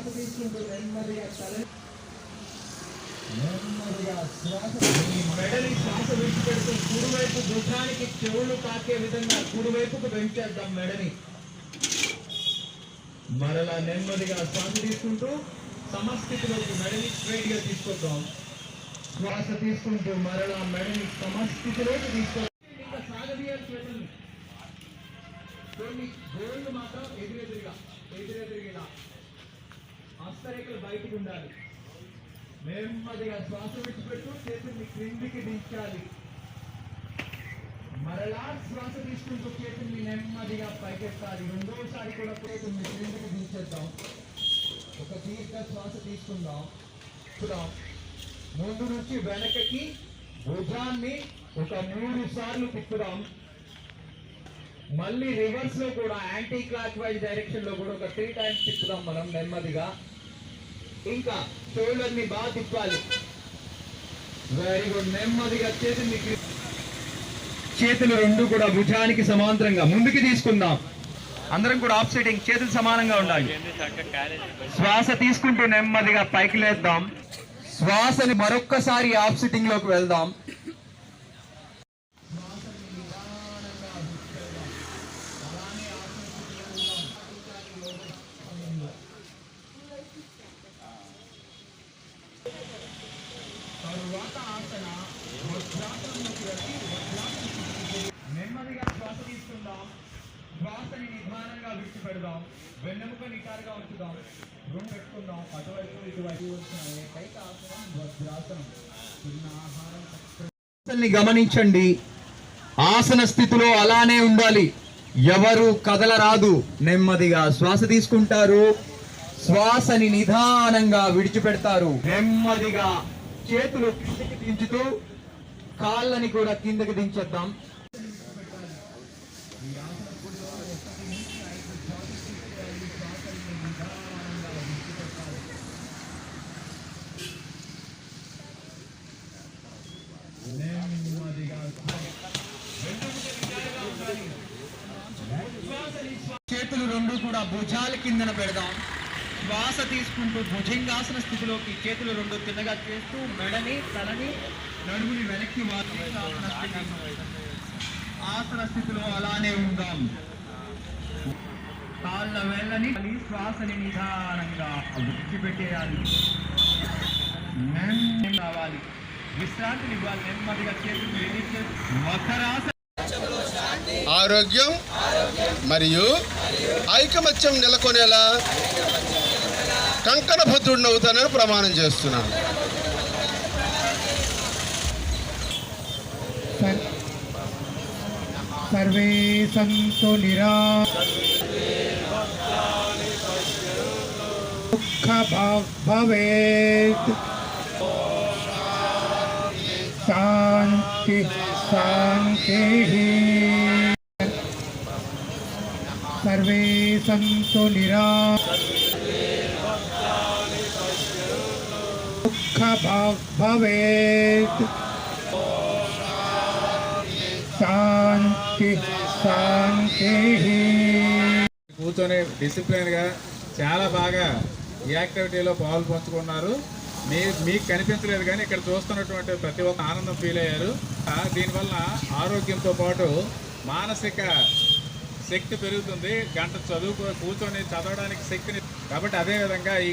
శ్వాస తీసుకుంటూ నెమ్మదిగా నెమ్మదిగా మెడని శ్వాస విడిచిపెడుతూ కుడివైపు భుజానికి చెవులు తాకే విధంగా కుడివైపుకు వెంచేద్దాం మెడని. మరలా నెమ్మదిగా శ్వాస తీసుకుంటూ సమస్థితిలోకి మెడని స్ట్రైట్ గా తీసుకొద్దాం. శ్వాస తీసుకుంటూ మరలా మెడని సమస్థితిలోకి తీసుకొద్దాం. ఇంకా సాగదీయాలి చేతుల్ని. కొన్ని గోళ్ళు మాత్రం ఎదురెదురుగా హస్తరేఖలు బయటకు ఉండాలి. నెమ్మదిగా శ్వాస విడిచిపెట్టు చేతుల్ని క్రిందికి దించాలి. మరలా శ్వాస తీసుకుంటూ చేతుల్ని నెమ్మదిగా పైకెత్తాలి. రెండోసారి కూడా చేతుల్ని క్రిందికి దించేద్దాం. ఒక దీర్ఘ శ్వాస తీసుకుందాం. ముందు నుంచి వెనకకి భుజాన్ని ఒక 3 సార్లు తిప్పుదాం. మళ్ళీ రివర్స్ లో కూడా యాంటీ క్లాక్ వైజ్ డైరెక్షన్ లో కూడా ఒక 3 టైమ్స్ తిప్పుదాం మనం నెమ్మదిగా. ఇంకా షోల్డర్ ని బాగా తిప్పాలి. Very good. నెమ్మదిగా చేతులు రెండు కూడా భుజానికి సమాంతరంగా ముందుకు తీసుకుందాం. అందరం కూడా ఆఫ్ సెట్టింగ్, చేతులు సమానంగా ఉండాలి. శ్వాస తీసుకుంటూ నెమ్మదిగా పైకి లేద్దాం. శ్వాసని మరొక్కసారి ఆఫ్ సెట్టింగ్ లోకి వెళ్దాం. తరువాత ఆసన నెమ్మదిగా శ్వాస తీసుకుందాం. శ్వాసని నిదానంగా విడిచిపెడదాం. వెన్నెముక నిటారుగా ఉంచుదాం. రూమ్ పెట్టుకుందాం. అటువైపు ఇటువైపు వచ్చిన ఏకైక ఆసనం వజ్రాసనం. చిన్న ఆహారం గమనించండి. ఆసన స్థితిలో అలానే ఉండాలి. ఎవరు కదలరాదు. నెమ్మదిగా శ్వాస తీసుకుంటారు. శ్వాసని నిదానంగా విడిచిపెడతారు. నెమ్మదిగా చేతులు కిందకి దించుతూ కాళ్ళని కూడా కిందకి దించేద్దాం. చేతులు రెండు కూడా భుజాల కిందన పెడదాం. శ్వాస తీసుకుంటూ భుజంగాసన స్థితిలోకి చేతులు రెండు తిన్నగా చేస్తూ మెడని తలని నడుముని వెనక్కి ఆసన స్థితిలో అలానే ఉందాం. కాళ్ళ వేళ్ళని శ్వాసని నిదానంగా విడిచిపెట్టేయాలి. కావాలి విశ్రాంతిని ఇవ్వాలి. నెమ్మదిగా చేతులు మకరాసన. ఆరోగ్యం మరియు ఐకమత్యం నెలకొనేలా కంకణబద్ధుడిని అవుతానని ప్రమాణం చేస్తున్నాను. సర్వే సంతు దుఃఖ భవేత్. శాంతి శాంతి. సర్వే సంతు దుఃఖ భవేత్. శాంతి శాంతి. కూర్చొని డిసిప్లిన్గా చాలా బాగా ఈ యాక్టివిటీలో పాలు పంచుకున్నారు. మీకు కనిపించలేదు కానీ ఇక్కడ చూస్తున్నటువంటి ప్రతి ఒక్క ఆనందం ఫీల్ అయ్యారు. దీనివల్ల ఆరోగ్యంతో పాటు మానసిక శక్తి పెరుగుతుంది. గంట కూర్చొని చదవడానికి శక్తిని. కాబట్టి అదేవిధంగా ఈ